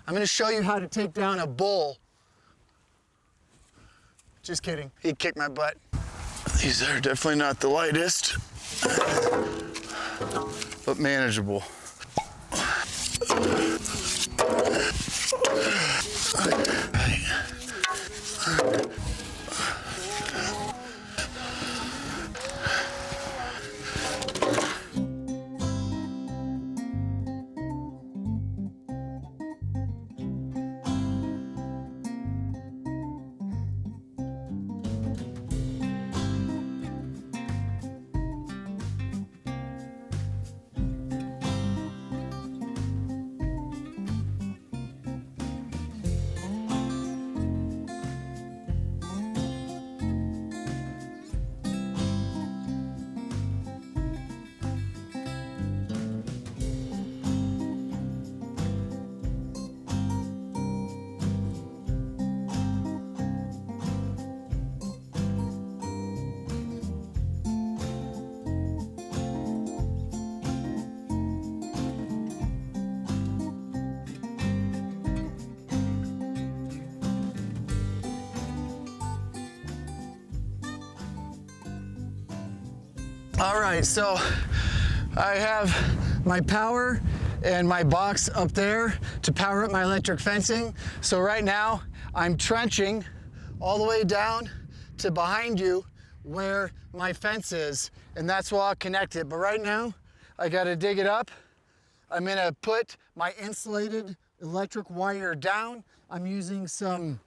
I'm gonna show you how to take down a bull. Just kidding, he kicked my butt. These are definitely not the lightest, but manageable. All right, so I have my power and my box up there to power up my electric fencing. So right now I'm trenching all the way down to behind you where my fence is, and that's where I'll connect it. But right now I gotta dig it up. I'm gonna put my insulated electric wire down. I'm using some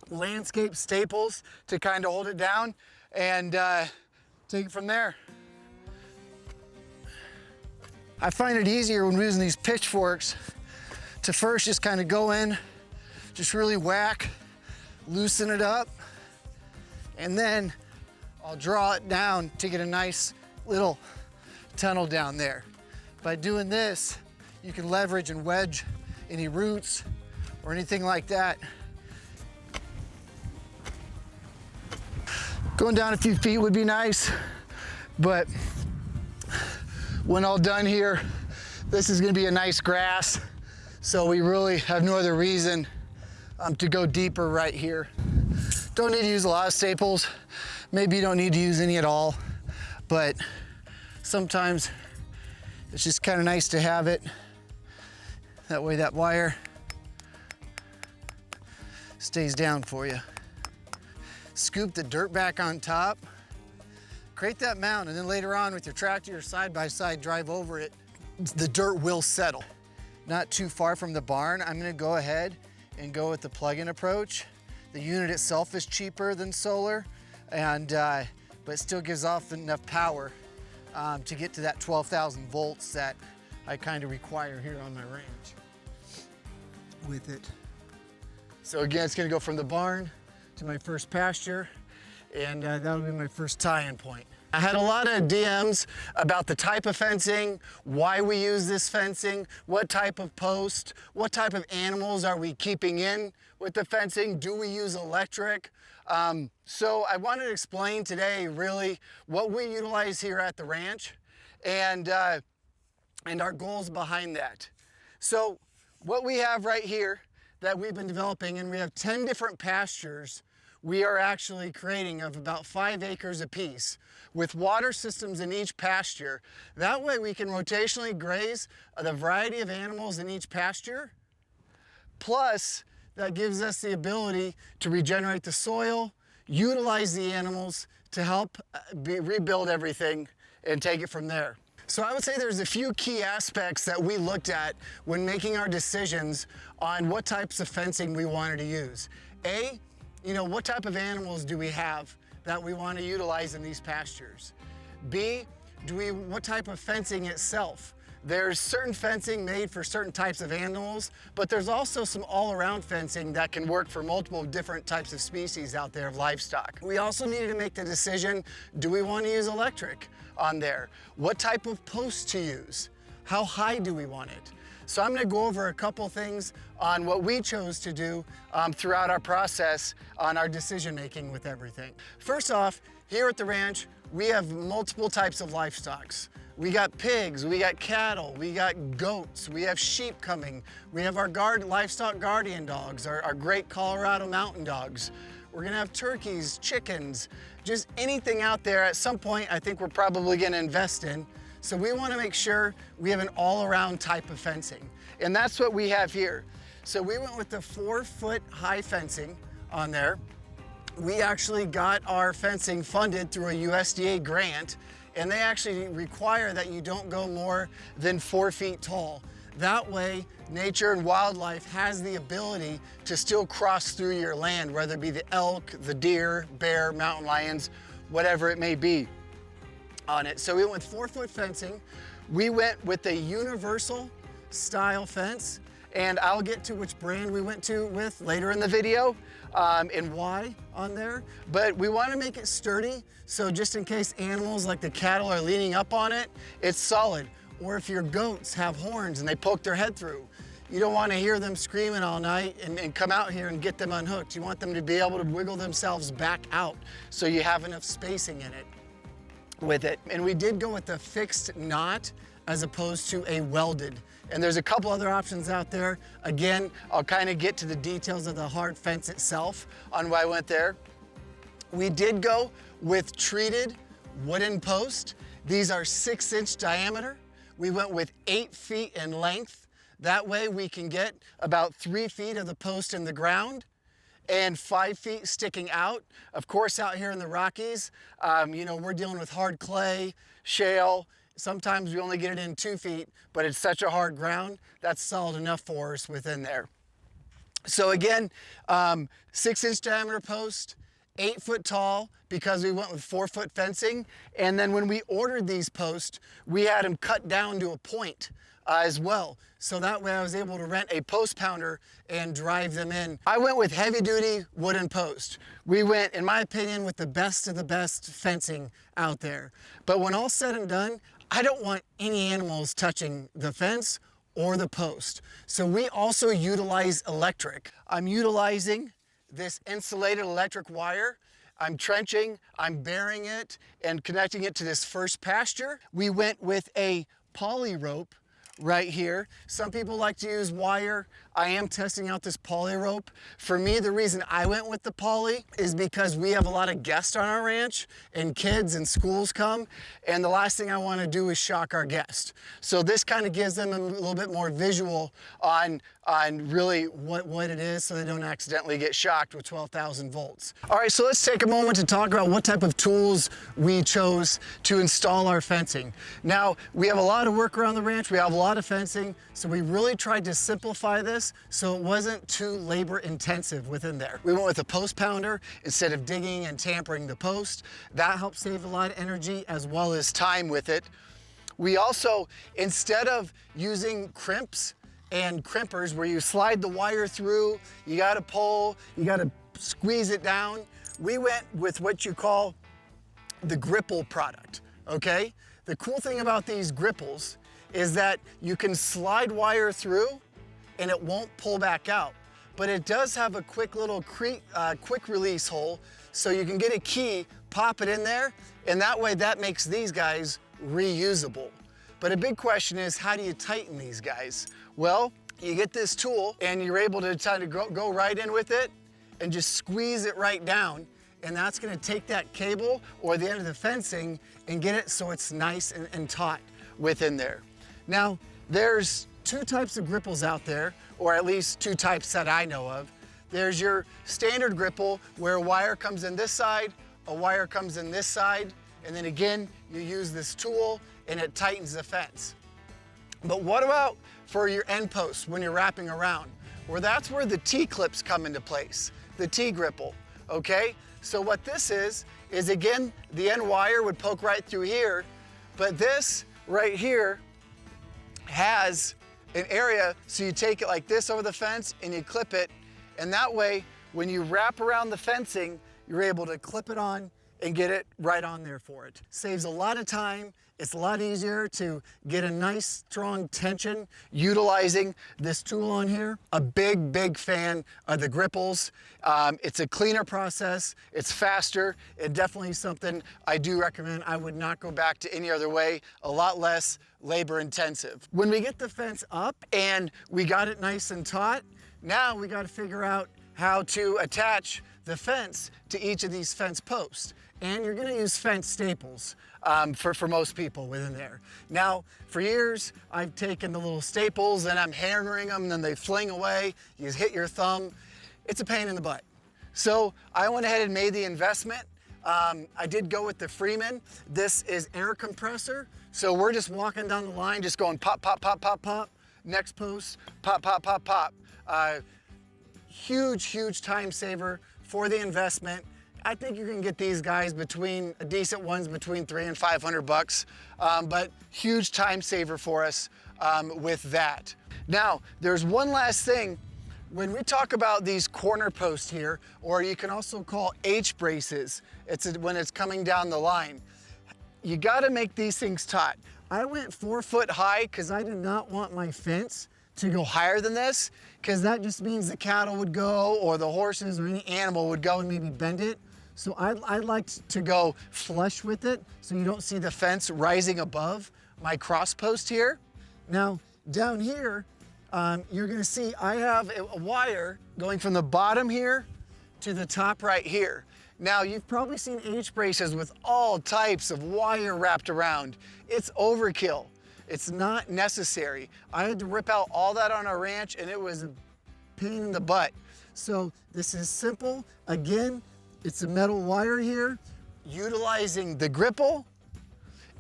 landscape staples to kind of hold it down and take it from there. I find it easier when we're using these pitchforks to first just kind of go in, just really whack, loosen it up, and then I'll draw it down to get a nice little tunnel down there. By doing this, you can leverage and wedge any roots or anything like that. Going down a few feet would be nice, but when all done here, this is gonna be a nice grass, so we really have no other reason to go deeper right here. Don't need to use a lot of staples. Maybe you don't need to use any at all, but sometimes it's just kind of nice to have it. That way that wire stays down for you. Scoop the dirt back on top. Create that mound, and then later on with your tractor or side-by-side drive over it, the dirt will settle. Not too far from the barn, I'm gonna go ahead and go with the plug-in approach. The unit itself is cheaper than solar, and but still gives off enough power to get to that 12,000 volts that I kind of require here on my ranch with it. So again, it's gonna go from the barn to my first pasture, and that'll be my first tie-in point. I had a lot of DMs about the type of fencing, why we use this fencing, what type of post, what type of animals are we keeping in with the fencing, do we use electric? So I wanted to explain today really what we utilize here at the ranch and our goals behind that. So what we have right here that we've been developing, and we have 10 different pastures we are actually creating of about 5 acres apiece with water systems in each pasture. That way we can rotationally graze the variety of animals in each pasture. Plus, that gives us the ability to regenerate the soil, utilize the animals to help rebuild everything and take it from there. So I would say there's a few key aspects that we looked at when making our decisions on what types of fencing we wanted to use. A, what type of animals do we have that we want to utilize in these pastures? B, what type of fencing itself? There's certain fencing made for certain types of animals, but there's also some all-around fencing that can work for multiple different types of species out there of livestock. We also needed to make the decision, do we want to use electric on there? What type of post to use? How high do we want it? So I'm gonna go over a couple things on what we chose to do throughout our process on our decision making with everything. First off, here at the ranch, we have multiple types of livestock. We got pigs, we got cattle, we got goats, we have sheep coming. We have our livestock guardian dogs, our great Colorado mountain dogs. We're gonna have turkeys, chickens, just anything out there at some point I think we're probably gonna invest in. So we wanna make sure we have an all-around type of fencing. And that's what we have here. So we went with the 4-foot high fencing on there. We actually got our fencing funded through a USDA grant, and they actually require that you don't go more than 4 feet tall. That way, nature and wildlife has the ability to still cross through your land, whether it be the elk, the deer, bear, mountain lions, whatever it may be on it. So we went with 4-foot fencing. We went with a universal style fence, and I'll get to which brand we went with later in the video and why on there. But we want to make it sturdy, so just in case animals like the cattle are leaning up on it, it's solid. Or if your goats have horns and they poke their head through, you don't want to hear them screaming all night and come out here and get them unhooked. You want them to be able to wiggle themselves back out so you have enough spacing in it with it. And we did go with the fixed knot as opposed to a welded. And there's a couple other options out there. Again, I'll kind of get to the details of the hard fence itself on why I went there. We did go with treated wooden post. These are 6-inch diameter. We went with 8 feet in length. That way we can get about 3 feet of the post in the ground and 5 feet sticking out. Of course, out here in the Rockies, you know, we're dealing with hard clay, shale. Sometimes we only get it in 2 feet, but it's such a hard ground, that's solid enough for us within there. So again, 6-inch diameter post, 8 foot tall, because we went with 4-foot fencing. And then when we ordered these posts, we had them cut down to a point as well. So that way I was able to rent a post pounder and drive them in. I went with heavy duty wooden post. We went, in my opinion, with the best of the best fencing out there. But when all said and done, I don't want any animals touching the fence or the post. So we also utilize electric. I'm utilizing this insulated electric wire. I'm trenching, I'm burying it and connecting it to this first pasture. We went with a poly rope right here. Some people like to use wire. I am testing out this poly rope. For me, the reason I went with the poly is because we have a lot of guests on our ranch and kids and schools come, and the last thing I want to do is shock our guests. So this kind of gives them a little bit more visual on really what it is, so they don't accidentally get shocked with 12,000 volts. All right, so let's take a moment to talk about what type of tools we chose to install our fencing. Now, we have a lot of work around the ranch. We have a lot of fencing, so we really tried to simplify this so it wasn't too labor intensive within there. We went with a post pounder instead of digging and tampering the post. That helps save a lot of energy as well as time with it. We also, instead of using crimps and crimpers where you slide the wire through, you gotta pull, you gotta squeeze it down, we went with what you call the gripple product, okay? The cool thing about these gripples is that you can slide wire through and it won't pull back out. But it does have a quick little quick release hole, so you can get a key, pop it in there, and that way that makes these guys reusable. But a big question is, how do you tighten these guys? Well, you get this tool and you're able to kind of go right in with it and just squeeze it right down, and that's gonna take that cable or the end of the fencing and get it so it's nice and taut within there. Now, there's 2 types of gripples out there, or at least 2 types that I know of. There's your standard gripple where a wire comes in this side, a wire comes in this side, and then again, you use this tool and it tightens the fence. But what about for your end posts when you're wrapping around? Well, that's where the T-clips come into place, the T-gripple, okay? So what this is again, the end wire would poke right through here, but this right here has an area, so you take it like this over the fence and you clip it, and that way, when you wrap around the fencing, you're able to clip it on and get it right on there for it. Saves a lot of time. It's a lot easier to get a nice strong tension utilizing this tool on here. A big fan of the gripples. It's a cleaner process, it's faster, and definitely something I do recommend. I would not go back to any other way, a lot less labor intensive. When we get the fence up and we got it nice and taut, now we got to figure out how to attach the fence to each of these fence posts. And you're gonna use fence staples for most people within there. Now, for years, I've taken the little staples and I'm hammering them and then they fling away. You hit your thumb. It's a pain in the butt. So I went ahead and made the investment. I did go with the Freeman. This is air compressor. So we're just walking down the line, just going pop, pop, pop, pop, pop. Next post, pop, pop, pop, pop. Huge time saver for the investment. I think you can get these guys between, decent ones between $300 and $500, but huge time saver for us with that. Now, there's one last thing. When we talk about these corner posts here, or you can also call H-braces, when it's coming down the line, you gotta make these things taut. I went 4 foot high because I did not want my fence to go higher than this, because that just means the cattle would go, or the horses, or any animal would go and maybe bend it. So I like to go flush with it so you don't see the fence rising above my cross post here. Now, down here, you're gonna see I have a wire going from the bottom here to the top right here. Now, you've probably seen H-braces with all types of wire wrapped around. It's overkill. It's not necessary. I had to rip out all that on our ranch and it was a pain in the butt. So this is simple. Again, it's a metal wire here, utilizing the gripple,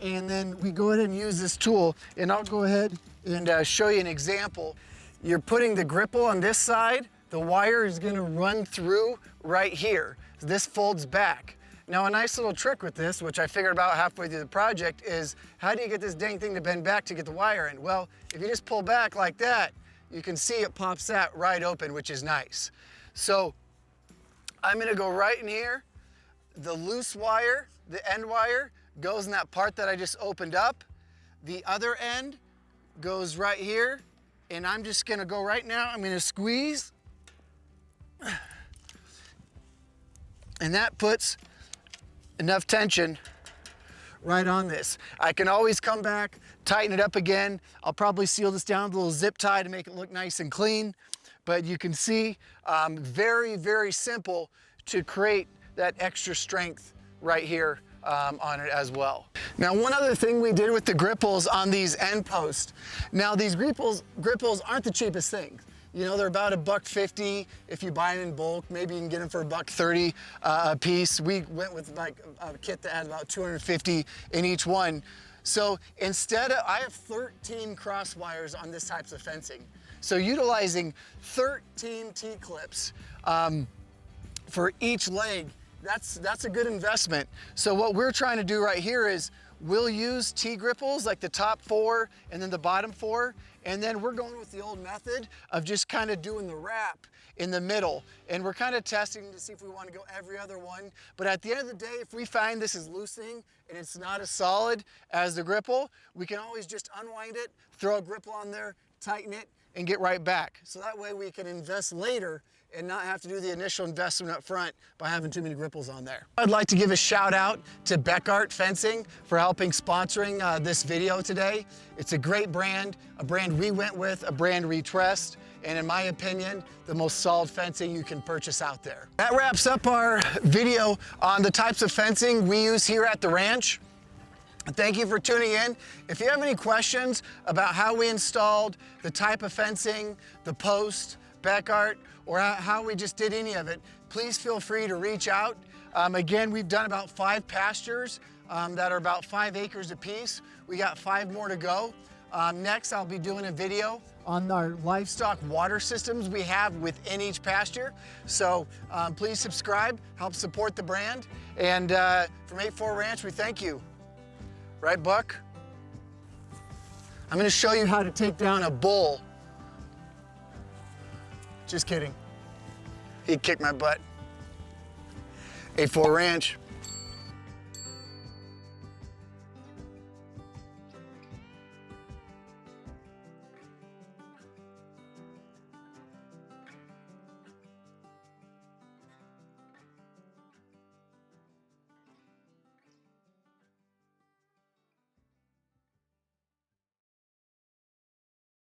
and then we go ahead and use this tool, and I'll go ahead and show you an example. You're putting the gripple on this side, the wire is gonna run through right here. This folds back. Now, a nice little trick with this, which I figured about halfway through the project, is how do you get this dang thing to bend back to get the wire in? Well, if you just pull back like that, you can see it pops that right open, which is nice. So I'm gonna go right in here. The loose wire, the end wire, goes in that part that I just opened up. The other end goes right here, and I'm just gonna go right now, I'm gonna squeeze, and that puts enough tension right on this. I can always come back, tighten it up again. I'll probably seal this down with a little zip tie to make it look nice and clean. But you can see, very simple to create that extra strength right here on it as well. Now, one other thing we did with the gripples on these end posts. Now, these gripples aren't the cheapest thing. You know, they're about $1.50 if you buy them in bulk. Maybe you can get them for $1.30 a piece. We went with like a kit that had about 250 in each one. So instead, I have 13 cross wires on this type of fencing. So utilizing 13 T-clips for each leg, that's a good investment. So what we're trying to do right here is we'll use T-gripples, like the top 4 and then the bottom 4, and then we're going with the old method of just kind of doing the wrap in the middle. And we're kind of testing to see if we want to go every other one. But at the end of the day, if we find this is loosening and it's not as solid as the gripple, we can always just unwind it, throw a gripple on there, tighten it, and get right back. So that way we can invest later and not have to do the initial investment up front by having too many gripples on there. I'd like to give a shout out to Bekaert Fencing for helping sponsoring this video today. It's a great brand, a brand we went with, a brand we trust, and in my opinion, the most solid fencing you can purchase out there. That wraps up our video on the types of fencing we use here at the ranch. Thank you for tuning in. If you have any questions about how we installed the type of fencing, the post, Bekaert, or how we just did any of it, please feel free to reach out. Again, we've done about 5 pastures that are about 5 acres apiece. We got 5 more to go. Next, I'll be doing a video on our livestock water systems we have within each pasture. So please subscribe, help support the brand. And from 8-4 Ranch, we thank you. Right, Buck? I'm gonna show you how to take down a bull. Just kidding. He kicked my butt. 8-4 Ranch.